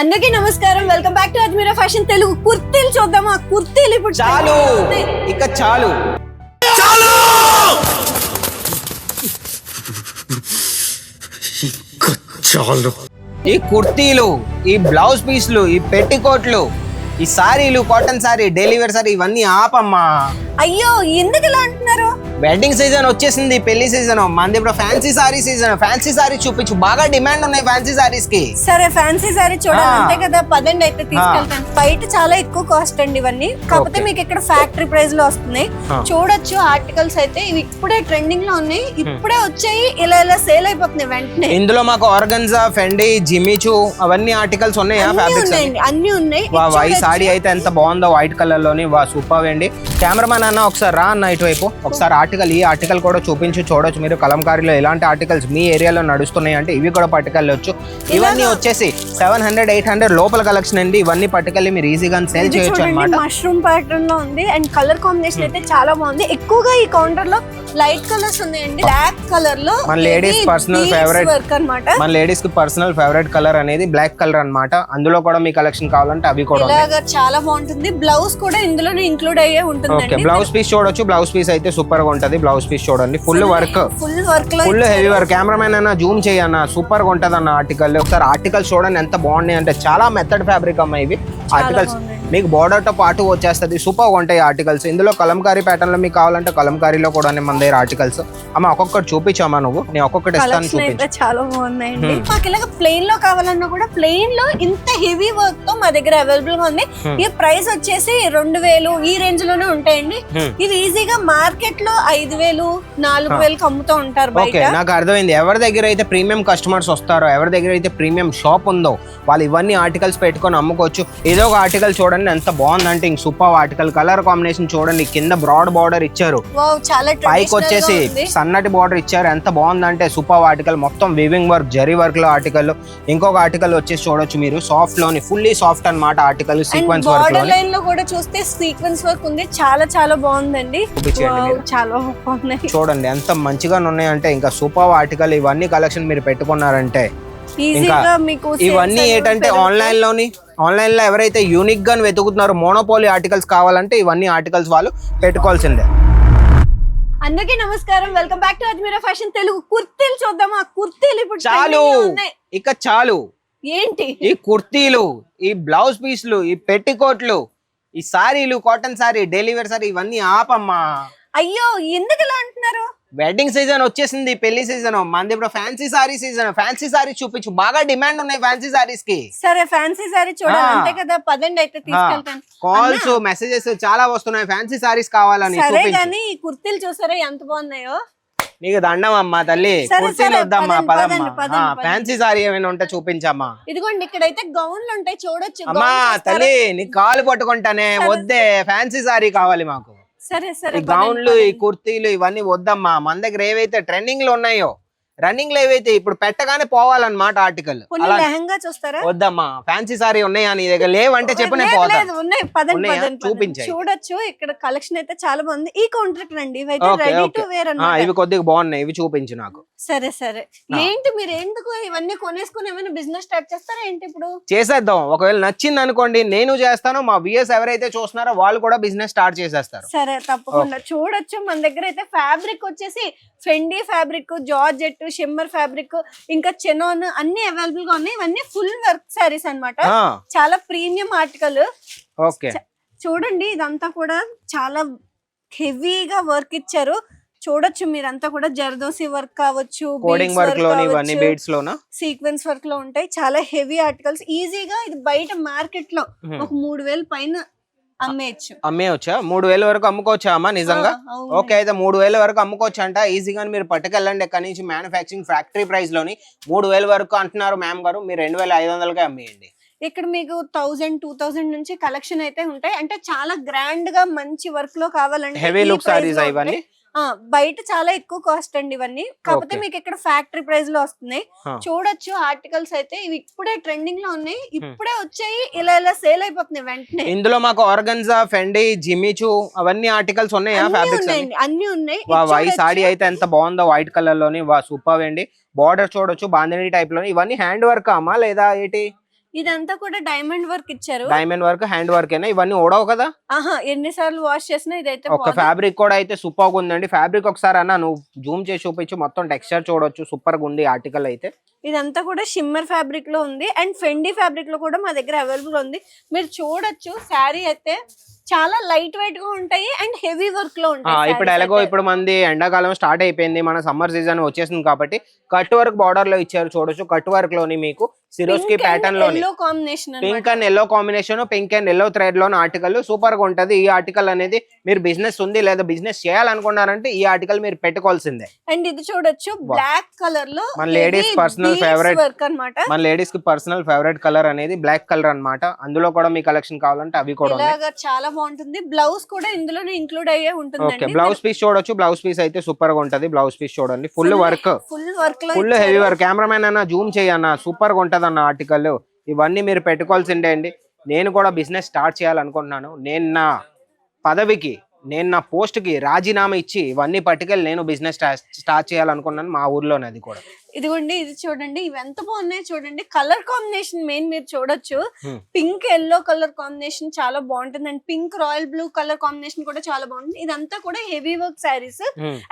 అందరికీ నమస్కారం. Welcome back to Ajmera fashion Telugu. కుర్తీలు చూద్దామా? కుర్తీలు ఇప్పుడు చాలు, ఇక చాలు చాలు. ఈ కుర్తీలు, ఈ బ్లౌజ్ పీస్లు, ఈ పెట్టికోట్లు, ఈ సారీలు, cotton sari, daily wear sari, ఇవన్నీ ఆపమ్మా. అయ్యో ఎందుకు ఇలా అంటున్నారు? వెడ్డింగ్ సీజన్ వచ్చేసింది, పెళ్లి సీజన్. మనది ఇప్పుడు fancy sorry season. Fancy sorry చూపించు, బాగా డిమాండ్ ఉన్నాయి ఫ్యాన్సీ సారీస్ కి. సరే ఫ్యాన్సీ సారీ చూడాలి అంతే కదా, పదండి అయితే తీసుకెళ్తాను. బయట చాలా ఎక్కువ కాస్ట్ అండి ఇవన్నీ, కాకపోతే మీకు ఇక్కడ ఫ్యాక్టరీ ప్రైస్ లో వస్తున్నాయి. చూడొచ్చు ఆర్టికల్స్ అయితే ఇవి ఇప్పుడే ట్రెండింగ్ లో ఉన్నాయి, ఇప్పుడే వచ్చాయి, ఇలా ఇలా సేల్ అయిపోతున్నాయి వెంటనే. ఇందులో మాకు ఆర్గన్జా, ఫెండి, జిమిచు అవన్నీ ఆర్టికల్స్ ఉన్నాయా? ఫ్యాబ్రిక్స్ అన్ని ఉన్నాయి. ఈ సారీ అయితే ఎంత బాగుందో వైట్ కలర్ లోని, వా సూపర్ అండి. కెమెరామెన్ అన్న ఒకసారి రా అన్న ఇటువైపు, ఒకసారి ఆర్టికల్, ఈ ఆర్టికల్ కూడా చూడొచ్చు మీరు. కలంకారీలో ఎలాంటి ఆర్టికల్స్ మీ ఏరియాలో నడుస్తున్నాయి అంటే ఇవి కూడా పట్టుకెళ్ళొచ్చు. ఇవన్నీ వచ్చేసి 700-800 లోపల కలెక్షన్ అండి. ఇవన్నీ పట్టుకెళ్ళి మీరు ఈజీగా సేల్ చేయొచ్చు అన్నమాట. మష్రూమ్ ప్యాటర్న్ లో ఉంది అండ్ కలర్ కాంబినేషన్ అయితే చాలా బాగుంది. ఎక్కువగా ఈ కౌంటర్ లో లైట్ కలర్స్ ఉన్నాయండి. బ్లాక్ కలర్ లో మన లేడీస్ పర్సనల్ ఫేవరెట్ వర్క్ అన్నమాట. మన లేడీస్ కి పర్సనల్ ఫేవరెట్ కలర్ అనేది బ్లాక్ కలర్ అన్నమాట. అందులో కూడా మీ కలెక్షన్ కావాలంటే అవి కూడా ఇలాగా చాలా బాగుంటుంది. బ్లౌజ్ కూడా ఇందులోనే ఇంక్లూడ్ అయ్యే ఉంటుంది. బ్లౌజ్ పీస్ చూడొచ్చు. బ్లౌజ్ పీస్ అయితే సూపర్ గా ఉంటది. బ్లౌజ్ పీస్ చూడండి, full work, full heavy work. Cameraman అన్న జూమ్ చేయన్న, సూపర్ గా ఉంటది అన్న ఆర్టికల్. ఒకసారి ఆర్టికల్స్ చూడండి ఎంత బాగున్నాయి అంటే, చాలా మెథడ్ ఫ్యాబ్రిక్ అమ్మా ఇవి ఆర్టికల్స్. మీకు బార్డర్ తో పాటు వచ్చేస్తుంది, సూపర్ గా ఉంటాయి ఆర్టికల్స్. ఇందులో కలంకారీ ప్యాటర్న్ లో మీకు కావాలంటే కలంకారీలో కూడా మన దగ్గర ఆర్టికల్స్. అమ్మ ఒక్కొక్కటి చూపించమ్మా నువ్వు, నేను ఒక్కొక్కటి ఇస్తాను చూపించు. చాలా బాగున్నాయండి. మాకు ఇలాగ ప్లెయిన్ లో కావాలన్నా కూడా ప్లెయిన్ లో ఇంత హెవీ వర్క్ తో మా దగ్గర అవైలబుల్ గా ఉంది. ఈ ప్రైస్ వచ్చేసి 2000 ఈ రేంజ్ లోనే ఉంటాయండి. ఇవి ఈజీగా మార్కెట్ లో 5000-4000 అమ్ముతూ ఉంటారు బయట. నాకు అర్థమైంది. ఎవరి దగ్గర అయితే ప్రీమియం కస్టమర్స్ వస్తారో, ఎవరి దగ్గర అయితే ప్రీమియం షాప్ ఉందో, వాళ్ళు ఇవన్నీ ఆర్టికల్స్ పెట్టుకొని అమ్ముకోవచ్చు. ఏదో ఒక ఆర్టికల్ చూడండి ఎంత బాగుందంటే, ఇంక సూపర్ ఆర్టికల్. కలర్ కాంబినేషన్ చూడండి, కింద బ్రాడ్ బార్డర్ ఇచ్చారు, పైకి వచ్చేసి సన్నటి బార్డర్ ఇచ్చారు. ఎంత బాగుందంటే సూపర్ ఆర్టికల్. మొత్తం వివింగ్ వర్క్, జరీ వర్క్ లో ఆర్టికల్. ఇంకొక ఆర్టికల్ వచ్చేసి చూడొచ్చు మీరు, సాఫ్ట్ లోని, ఫుల్లీ సాఫ్ట్ అన్నమాట ఆర్టికల్. సీక్వెన్స్ వర్క్ లో లైన్ లో కూడా చూస్తే సీక్వెన్స్ వర్క్ ఉంది. చాలా చాలా బాగుందండి. చాలా బాగున్నాయి. చూడండి ఎంత మంచిగా ఉన్నాయంటే, ఇంకా సూపర్ ఆర్టికల్. ఇవన్నీ కలెక్షన్ మీరు పెట్టుకున్నారంటే ఇంకా ఇవన్నీ ఏంటంటే ఆన్లైన్ లో ఎవరైతే యూనిక్ గా వెతుకుతున్నారో, మోనోపోలీ ఆర్టికల్స్ కావాలంటే ఇవన్నీ ఆర్టికల్స్ వాళ్ళు పెట్టుకోవాల్సిందే. అందరికీ నమస్కారం. Welcome back to Ajmera fashion Telugu. కుర్తీలు చూద్దామా? కుర్తీలు ఇప్పుడు చాలు, ఇక చాలు. ఏంటి ఈ కుర్తీలు, ఈ బ్లౌజ్ పీస్లు, ఈ పెట్టికోట్లు, ఈ సారీలు, cotton sari, daily wear sari, ఇవన్నీ ఆపమ్మా. అయ్యో ఎందుకు ఇలా అంటున్నారు? వెడ్డింగ్ సీజన్ వచ్చేసింది, పెళ్లి సీజన్. మనది ఇప్పుడు fancy sorry season. Fancy sorry చూపించు, బాగా డిమాండ్ ఉన్నాయి ఫ్యాన్సీ సారీస్ కి. సరే ఫ్యాన్సీ సారీ చూడాలి అంతే కదా, పదండి అయితే తీసుకెళ్తాను. కాల్స్, మెసేజెస్ చాలా వస్తున్నాయి ఫ్యాన్సీ సారీస్ కావాలని. సరే కానీ ఈ కుర్తీలు చూసారా ఎంత బాగున్నాయో? నీకు దండం అమ్మా తల్లి, కుర్తీలు వద్దమ్మా, పదమ్మా. ఫ్యాన్సీ సారీ ఏమైనా ఉంటే చూపించమ్మా. ఇదిగోండి ఇక్కడైతే గౌన్లు ఉంటాయి, చూడొచ్చు. అమ్మా తల్లి, నీ కాలు పట్టుకుంటానే, వద్దే, ఫ్యాన్సీ సారీ కావాలి మాకు. సరే సరే, ఈ గౌన్లు, ఈ కుర్తీలు ఇవన్నీ వద్దమ్మా. మన దగ్గర ఏవైతే ట్రెండింగ్ లో ఉన్నాయో, రన్నింగ్ లో ఏవైతే ఇప్పుడు పెట్టగానే పోవాలన్నమాట ఆర్టికల్. లెహంగా చూస్తారా? వద్దమ్మా. ఫ్యాన్సీ సారీ ఉన్నాయా నీ దగ్గర? లేవంటే చెప్పు, నేను పోతాను. చూపించాయి. చూడొచ్చు ఇక్కడ కలెక్షన్ అయితే చాలా బాగుంది. ఈ కౌంటర్ రండి, రెడీ టు వేర్ అన్నమాట. ఇవి కొద్దిగా బాగున్నాయి, ఇవి చూపించు నాకు. సరే సరే. ఏంటి మీరు ఎందుకు ఇవన్నీ కొనేసుకుని ఏమైనా బిజినెస్ స్టార్ట్ చేస్తారా ఏంటి? ఇప్పుడు చేసేద్దాం. ఒకవేళ నచ్చింది అనుకోండి, నేను చేస్తాను, మా విఎస్ ఎవరైతే చూస్తున్నారో వాళ్ళు కూడా బిజినెస్ స్టార్ట్ చేసేస్తారు. సరే తప్పకుండా. చూడొచ్చు మన దగ్గర అయితే ఫ్యాబ్రిక్ వచ్చేసి ఫెండీ ఫ్యాబ్రిక్, జార్జెట్, షిమ్మర్ ఫ్యాబ్రిక్, ఇంకా చెనోన్ అన్ని అవైలబుల్ గా ఉన్నాయి. ఇవన్నీ ఫుల్ వర్క్ సారీస్ అన్నమాట. చాలా ప్రీమియం ఆర్టికల్. ఓకే చూడండి, ఇదంతా కూడా చాలా హెవీగా వర్క్ ఇచ్చారు. చూడొచ్చు మీరంతా కూడా జర్దోసి వర్క్ కావచ్చు, సీక్వెన్స్ వర్క్ లో ఉంటాయి. చాలా హెవీ ఆర్టికల్స్. ఈజీగా ఇది బయట మార్కెట్ లో ఒక 3000 పైన అమ్మేయచ్చా? 3000 వరకు అమ్ముకోవచ్చా అమ్మా నిజంగా? ఓకే, అయితే 3000 వరకు అమ్ముకోవచ్చు అంట. ఈజీగా మీరు పట్టుకెళ్ళండి. ఎక్కడి నుంచి మ్యానుఫ్యాక్చరింగ్ ఫ్యాక్టరీ ప్రైస్ లోని 3000 వరకు అంటున్నారు మ్యామ్ గారు. మీరు 2500కే అమ్మేయండి. ఇక్కడ మీకు 1000-2000 నుంచి కలెక్షన్ అయితే ఉంటాయి. అంటే చాలా గ్రాండ్ గా మంచి వర్క్ లో కావాలంటే హెవీ లుక్ సారీస్ ఇవన్నీ. బయట చాలా ఎక్కువ కాస్ట్ అండి ఇవన్నీ, కాకపోతే మీకు ఇక్కడ ఫ్యాక్టరీ ప్రైస్ లో వస్తున్నాయి. చూడొచ్చు ఆర్టికల్స్ అయితే ఇవి ఇప్పుడే ట్రెండింగ్ లో ఉన్నాయి, ఇప్పుడే వచ్చాయి, ఇలా ఇలా సేల్ అయిపోతున్నాయి వెంటనే. ఇందులో మాకు ఆర్గన్జా, ఫెండి, జిమిచు అవన్నీ ఆర్టికల్స్ ఉన్నాయా? ఫ్యాబ్రిక్స్ అన్ని ఉన్నాయి. ఈ సారీ అయితే ఎంత బాగుందో వైట్ కలర్ లోని, సూపర్ అండి. బార్డర్ చూడొచ్చు, బాందిని టైప్ లోని. ఇవన్నీ హ్యాండ్ వర్క్ అమ్మా లేదా ఏంటి? ఇదంతా కూడా డైమండ్ వర్క్ ఇచ్చారు. డైమండ్ వర్క్, హ్యాండ్ వర్క్ అయినా ఇవన్నీ ఓడవు కదా. ఎన్నిసార్లు వాష్ చేసినా ఇదైతే ఒక ఫ్యాబ్రిక్ కూడా అయితే సూపర్ గా ఉందండి. ఫ్యాబ్రిక్ ఒకసారి అన్న నువ్వు జూమ్ చేసి చూపించు, మొత్తం టెక్స్చర్ చూడొచ్చు, సూపర్ గా ఉంది ఆర్టికల్ అయితే. ఇదంతా కూడా షిమ్మర్ ఫ్యాబ్రిక్ లో ఉంది అండ్ ఫెండి ఫ్యాబ్రిక్ లో కూడా మా దగ్గర అవైలబుల్ ఉంది. మీరు చూడొచ్చు శారీ అయితే చాలా లైట్ వెయిట్ గా ఉంటాయి అండ్ హెవీ వర్క్ లో ఉంటాయి. ఇప్పుడు ఎలాగో ఇప్పుడు మంది ఎండాకాలం స్టార్ట్ అయిపోయింది, మన సమ్మర్ సీజన్ వచ్చేసింది కాబట్టి కట్ వర్క్ బార్డర్ లో ఇచ్చారు చూడొచ్చు. కట్ వర్క్ లోని మీకు సిరోస్కి ప్యాటర్న్ లోని pink and yellow combination, pink and yellow thread లోని ఆర్టికల్ సూపర్ గా ఉంటది. ఈ ఆర్టికల్ అనేది మీరు బిజినెస్ ఉంది లేదా బిజినెస్ చేయాలనుకున్నారంటే ఈ ఆర్టికల్ మీరు పెట్టుకోవాల్సిందే. అండ్ ఇది చూడొచ్చు బ్లాక్ కలర్ లో మన లేడీస్ పర్సనల్ ఫేవరెట్ అన్నమాట. మన లేడీస్ కి పర్సనల్ ఫేవరెట్ కలర్ అనేది బ్లాక్ కలర్ అన్నమాట. అందులో కూడా మీ కలెక్షన్ కావాలంటే అవి కూడా చాలా బాగుంటుంది. బ్లౌజ్ కూడా ఇందులోనే ఇంక్లూడ్ అయ్యే ఉంటుంది. బ్లౌజ్ పీస్ చూడొచ్చు. బ్లౌజ్ పీస్ అయితే సూపర్ గా ఉంటది. బ్లౌజ్ పీస్ చూడండి, full work, full heavy work. Cameraman అన్న జూమ్ చేయన్న, సూపర్ గా ఉంటది అన్న ఆర్టికల్. ఇవన్నీ మీరు పెట్టుకోవాల్సిందే అండి. నేను కూడా బిజినెస్ స్టార్ట్ చేయాలనుకుంటున్నాను. నేను నా పదవికి, నేను నా పోస్ట్ కి రాజీనామా ఇచ్చి ఇవన్నీ పట్టుకెళ్ళి నేను బిజినెస్ స్టార్ట్ చేయాలనుకున్నాను మా ఊర్లోనే. అది కూడా ఇదిగోండి, ఇది చూడండి, ఇవి ఎంత బాగున్నాయి చూడండి. కలర్ కాంబినేషన్ మెయిన్ మీరు చూడొచ్చు. పింక్ ఎల్లో కలర్ కాంబినేషన్ చాలా బాగుంటుంది and pink royal blue colour combination కూడా చాలా బాగుంటుంది. ఇదంతా కూడా హెవీ వర్క్ శారీస్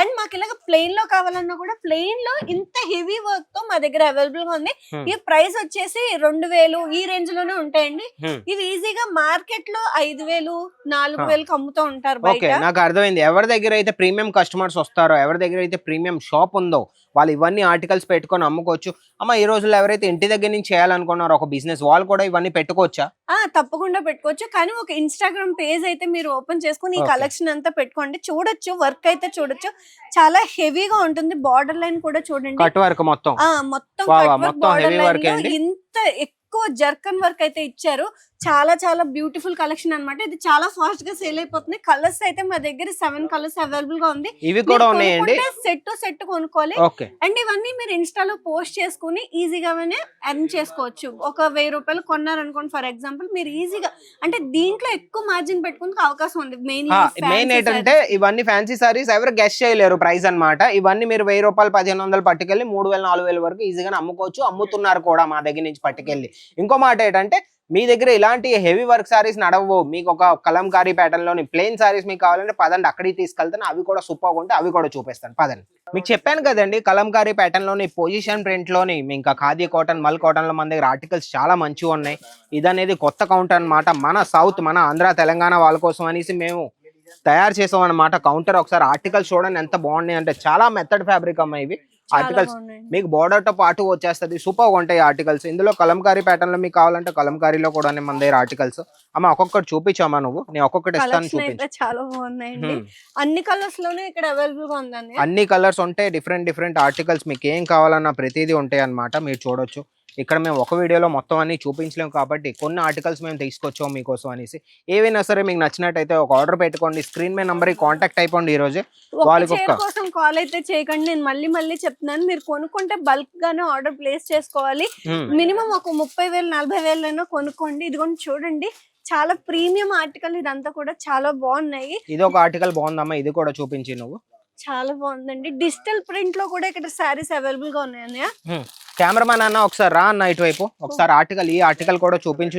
అండ్ మాకు ఇలాగ ప్లెయిన్ లో కావాలన్నా కూడా ప్లెయిన్ లో ఇంత హెవీ వర్క్ తో మా దగ్గర అవైలబుల్ గా ఉంది. ఈ ప్రైస్ వచ్చేసి 2000 ఈ రేంజ్ లోనే ఉంటాయండి. ఇవి ఈజీగా మార్కెట్ లో 5000 4000 అమ్ముతూ ఉంటారు బయట. నాకు అర్థమైంది. ఎవరి దగ్గర అయితే ప్రీమియం కస్టమర్స్ వస్తారో, ఎవరి దగ్గర అయితే ప్రీమియం షాప్ ఉందో వాళ్ళు ఇవన్నీ ఆర్టికల్స్ పెట్టుకొని అమ్ముకోవచ్చు. అమ్మ ఈ రోజుల్లో ఎవరైతే ఇంటి దగ్గర నుంచి చేయాలనుకున్నారో ఒక బిజినెస్, వాళ్ళు కూడా ఇవన్నీ పెట్టుకోవచ్చా? తప్పకుండా పెట్టుకోవచ్చు. కానీ ఒక ఇన్స్టాగ్రామ్ పేజ్ అయితే మీరు ఓపెన్ చేసుకుని ఈ కలెక్షన్ అంతా పెట్టుకోండి. చూడొచ్చు, వర్క్ అయితే చూడొచ్చు, చాలా హెవీగా ఉంటుంది. బార్డర్ లైన్ కూడా చూడండి, కట్ వర్క్ మొత్తం హెవీ వర్క్. ఇంత ఎక్కువ జర్కన్ వర్క్ అయితే ఇచ్చారు. చాలా చాలా బ్యూటిఫుల్ కలెక్షన్ అన్నమాట. ఇది చాలా ఫాస్ట్ గా సేల్ అయిపోతుంది. కలర్స్ అయితే మా దగ్గర 7 కలర్స్ అవైలబుల్ గా ఉంది. ఇవి కూడా ఉన్నాయండి. సెట్ కొనుక్కోవాలి అండ్ ఇవన్నీ మీరు ఇన్స్టాలో పోస్ట్ చేసుకుని ఈజీగానే ఎర్న్ చేసుకోవచ్చు. ఒక 1000 రూపాయలు కొన్నారనుకోండి ఫర్ ఎగ్జాంపుల్, మీరు ఈజీగా అంటే దీంట్లో ఎక్కువ మార్జిన్ పెట్టుకునే అవకాశం ఉంది. మెయిన్ ఏంటంటే ఇవన్నీ ఫ్యాన్సీ సారీస్ ఎవరు గెస్ట్ చేయలేరు ప్రైస్ అన్నమాట. ఇవన్నీ మీరు 1000 రూపాయలు 1500 పట్టుకెళ్ళి 3000 4000 వరకు ఈజీగా అమ్ముకోవచ్చు. అమ్ముతున్నారు కూడా మా దగ్గర నుంచి పట్టుకెళ్ళి. ఇంకో మాట ఏంటంటే మీ దగ్గర ఇలాంటి హెవీ వర్క్ సారీస్ నడవవు, మీకు ఒక కలంకారీ ప్యాటర్న్ లోని ప్లెయిన్ సారీస్ మీకు కావాలంటే పదండి అక్కడికి తీసుకెళ్తాను. అవి కూడా సూపర్ ఉంటే అవి కూడా చూపిస్తాను పదండి. మీకు చెప్పాను కదండి, కలంకారీ ప్యాటర్న్ లోని పొజిషన్ ప్రింట్ లోని ఇంకా ఖాదీ కాటన్, మల్ కాటన్ లో మన దగ్గర ఆర్టికల్స్ చాలా మంచిగా ఉన్నాయి. ఇదనేది కొత్త కౌంటర్ అన్నమాట. మన సౌత్, మన ఆంధ్ర తెలంగాణ వాళ్ళ కోసం అనేసి మేము తయారు చేసాం అన్నమాట కౌంటర్. ఒకసారి ఆర్టికల్స్ చూడండి ఎంత బాగున్నాయి అంటే, చాలా మెథడ్ ఫ్యాబ్రిక్ అమ్మ ఇవి ఆర్టికల్స్. మీకు బోర్డర్ తో పాటు వచ్చేస్తుంది, సూపర్ గా ఉంటాయి ఆర్టికల్స్. ఇందులో కలంకారీ ప్యాటర్న్ లో మీకు కావాలంటే కలంకారీలో కూడా మన దగ్గర ఆర్టికల్స్. అమ్మ ఒక్కొక్కటి చూపించామా నువ్వు? నేను ఒక్కొక్కటి ఇస్తాను, చూపించు. చాలా బాగున్నాయండి, అన్ని కలర్స్ లోనే ఇక్కడ అవైలబుల్ గా ఉందండి. అన్ని కలర్స్ ఉంటాయి, డిఫరెంట్ ఆర్టికల్స్ మీకు ఏం కావాలన్నా ప్రతిదీ ఉంటాయి అన్నమాట. మీరు చూడొచ్చు. ఇక్కడ మేము ఒక వీడియోలో మొత్తం అన్ని చూపించలేము కాబట్టి కొన్ని ఆర్టికల్స్ మేము తీసుకొచ్చాం మీకోసం అనేసి. ఏవైనా సరే మీకు నచ్చినట్టయితే ఒక ఆర్డర్ పెట్టుకోండి. స్క్రీన్ మీద నంబర్ కాంటాక్ట్ అయిపోండి. ఈ రోజే వాళ్ళకి కోసం కాల్ అయితే చేయకండి. నేను మళ్ళీ చెప్తున్నాను, మీరు కొనుక్కుంటే బల్క్ గానే ఆర్డర్ ప్లేస్ చేసుకోవాలి. మినిమం ఒక 30,000 40,000 కొనుక్కోండి. ఇదిగోండి చూడండి, చాలా ప్రీమియం ఆర్టికల్. ఇదంతా కూడా చాలా బాగున్నాయి. ఇది ఒక ఆర్టికల్ బాగుందమ్మా, ఇది కూడా చూపించి నువ్వు. చాలా బాగుందండి. డిజిటల్ ప్రింట్ లో కూడా ఇక్కడ సారీస్ అవైలబుల్ గా ఉన్నాయి. కెమెరామెన్ అన్న ఒకసారి రా అన్న ఇటువైపు. ఒకసారి ఆర్టికల్, ఈ ఆర్టికల్ కూడా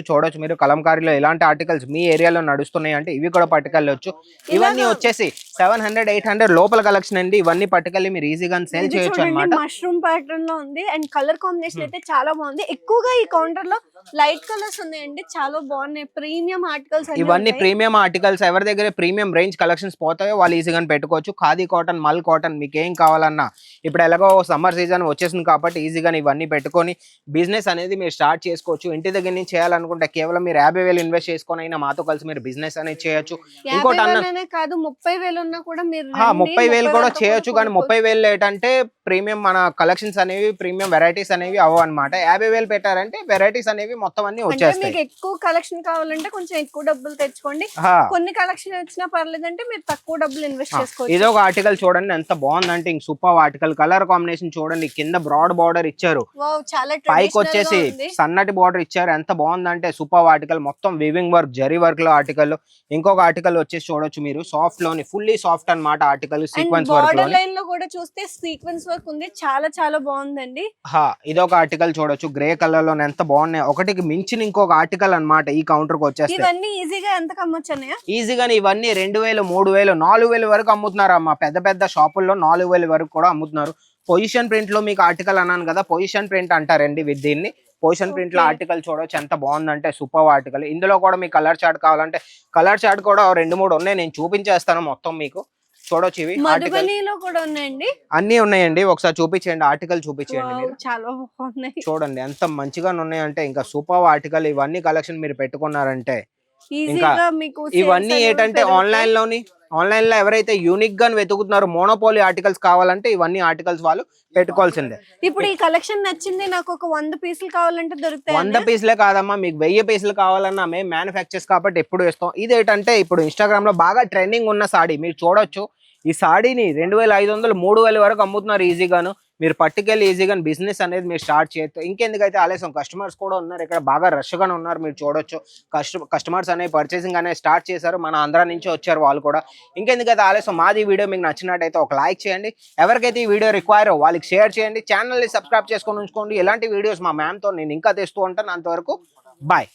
చూడొచ్చు మీరు. కలంకారీలో ఎలాంటి ఆర్టికల్స్ మీ ఏరియాలో నడుస్తున్నాయి అంటే ఇవి కూడా పట్టుకెళ్ళొచ్చు. ఇవన్నీ వచ్చేసి 700 800 లోపల కలెక్షన్ అండి. ఇవన్నీ పట్టుకెళ్ళి మీరు ఈజీగా సేల్ చేయొచ్చు అన్నమాట. మష్రూమ్ ప్యాటర్న్ లో ఉంది అండ్ కలర్ కాంబినేషన్ అయితే చాలా బాగుంది. ఎక్కువగా ఈ కౌంటర్ లో లైట్ కలర్స్ ఉన్నాయండి, చాలా బాగున్నాయి. ప్రీమియం ఆర్టికల్స్, ఇవన్నీ ప్రీమియం ఆర్టికల్స్. ఎవరి దగ్గర ప్రీమియం రేంజ్ కలెక్షన్స్ పోతాయో వాళ్ళు ఈజీగా పెట్టుకోవచ్చు. ఖాదీ కాటన్, మల్ కాటన్ మీకు ఏం కావాలన్నా ఇప్పుడు ఎలాగో సమ్మర్ సీజన్ వచ్చేసింది కాబట్టి ఈజీగా ఇవన్నీ పెట్టుకొని బిజినెస్ అనేది మీరు స్టార్ట్ చేసుకోవచ్చు. ఇంటి దగ్గర నుంచి చేయాలనుకుంటే కేవలం మీరు 50,000 ఇన్వెస్ట్ చేసుకొని అయినా మాతో కలిసి మీరు బిజినెస్ అనేది చేయొచ్చు. ఇంకోటి అన్న కాదు, 30,000 ఉన్నా కూడా మీరు 30,000 కూడా చేయొచ్చు. కానీ 30,000 ఏంటంటే ప్రీమియం మన కలెక్షన్స్ అనేవి, ప్రీమియం వెరైటీస్ అనేవి అవ్వ అనమాట. 50,000 పెట్టారంటే వెరైటీస్ అనేవి మొత్తం అన్ని వచ్చేస్తాయి. ఎక్కువ కలెక్షన్ కావాలంటే కొంచెం ఎక్కువ డబ్బులు తెచ్చుకోండి. కొన్ని కలెక్షన్ వచ్చినా పర్లేదంటే మీరు తక్కువ డబ్బులు ఇన్వెస్ట్ చేసుకోవచ్చు. ఇది ఒక ఆర్టికల్ చూడండి ఎంత బాగుందంటే, ఇంక సూపర్ ఆర్టికల్. కలర్ కాంబినేషన్ చూడండి, కింద బ్రాడ్ బార్డర్ ఇచ్చారు, పైకి వచ్చేసి సన్నటి బార్డర్ ఇచ్చారు. ఎంత బాగుందంటే సూపర్ ఆర్టికల్. మొత్తం వివింగ్ వర్క్, జరీ వర్క్ లో ఆర్టికల్. ఇంకొక ఆర్టికల్ వచ్చేసి చూడొచ్చు మీరు, సాఫ్ట్ లోని, ఫుల్లీ సాఫ్ట్ అన్నమాట ఆర్టికల్. సీక్వెన్స్ వర్క్ లో లైన్ లో కూడా చూస్తే సీక్వెన్స్ వర్క్ ఉంది, చాలా చాలా బాగుందండి. ఇదొక ఆర్టికల్ చూడొచ్చు, గ్రే కలర్ లో ఎంత బాగున్నాయి. ఒకటికి మించిన ఇంకొక ఆర్టికల్ అన్నమాట ఈ కౌంటర్ కి వచ్చేస్తే. ఇవన్నీ ఈజీగా ఎంత కమ్మొచ్చు అన్నయ్య? ఈజీగానే ఇవన్నీ 2000, 3000, 4000 వరకు అమ్ముతున్నారు అమ్మా. పెద్ద పెద్ద షాపుల్లో 4000 వరకు కూడా అమ్ముతున్నారు. పొజిషన్ ప్రింట్ లో మీకు ఆర్టికల్ అన్నాను కదా, పొజిషన్ ప్రింట్ అంటారండి దీన్ని. పొజిషన్ ప్రింట్ లో ఆర్టికల్ చూడొచ్చు ఎంత బాగుందంటే, సూపర్ ఆర్టికల్. ఇందులో కూడా మీకు కలర్ చార్ట్ కావాలంటే కలర్ చార్ట్ కూడా 2-3 ఉన్నాయి, నేను చూపించేస్తాను మొత్తం మీకు. చూడొచ్చు ఇవి మధుబనిలో కూడా ఉన్నాయండి, అన్ని ఉన్నాయండి. ఒకసారి చూపించండి, ఆర్టికల్ చూపించండి మీరు. చాలా బాగున్నాయి చూడండి ఎంత మంచిగా ఉన్నాయంటే, ఇంకా సూపర్ ఆర్టికల్. ఇవన్నీ కలెక్షన్ మీరు పెట్టుకున్నారంటే ఇంకా ఇవన్నీ ఏంటంటే ఆన్లైన్ లో ఎవరైతే యూనిక్ గా వెతుకుతున్నారో, మోనోపోలీ ఆర్టికల్స్ కావాలంటే ఇవన్నీ ఆర్టికల్స్ వాళ్ళు పెట్టుకోవాల్సిందే. ఇప్పుడు ఈ కలెక్షన్ నచ్చింది, నాకు ఒక 100 పీసులు కావాలంటే దొరుకుతాయి? 100 పీసులే కాదమ్మా, మీకు 1000 పీసులు కావాలన్నా మేము మ్యానుఫ్యాక్చర్స్ కాబట్టి ఎప్పుడు ఇస్తాం. ఇది ఏంటంటే ఇప్పుడు ఇన్స్టాగ్రామ్ లో బాగా ట్రెండింగ్ ఉన్న సాడీ మీరు చూడొచ్చు. ఈ సాడీని 2500, 3000 వరకు అమ్ముతున్నారు ఈజీగాను. మీరు పట్టుకెళ్ళి ఈజీగా బిజినెస్ అనేది మీరు స్టార్ట్ చేయొచ్చు. ఇంకెందుకైతే ఆలస్యం, కస్టమర్స్ కూడా ఉన్నారు ఇక్కడ, బాగా రష్ గానే ఉన్నారు. మీరు చూడొచ్చు కస్టమర్స్ అనేది పర్చేసింగ్ అనేది స్టార్ట్ చేశారు, మన ఆంధ్ర నుంచి వచ్చారు వాళ్ళు కూడా. ఇంకెందుకైతే ఆలస్యం, మాది వీడియో మీకు నచ్చినట్టయితే ఒక లైక్ చేయండి. ఎవరికైతే ఈ వీడియో రిక్వైర్ వాళ్ళకి షేర్ చేయండి. ఛానల్ని సబ్స్క్రైబ్ చేసుకొని ఉంచుకోండి. ఇలాంటి వీడియోస్ మా మ్యామ్తో నేను ఇంకా తెస్తూ ఉంటాను. అంతవరకు బాయ్.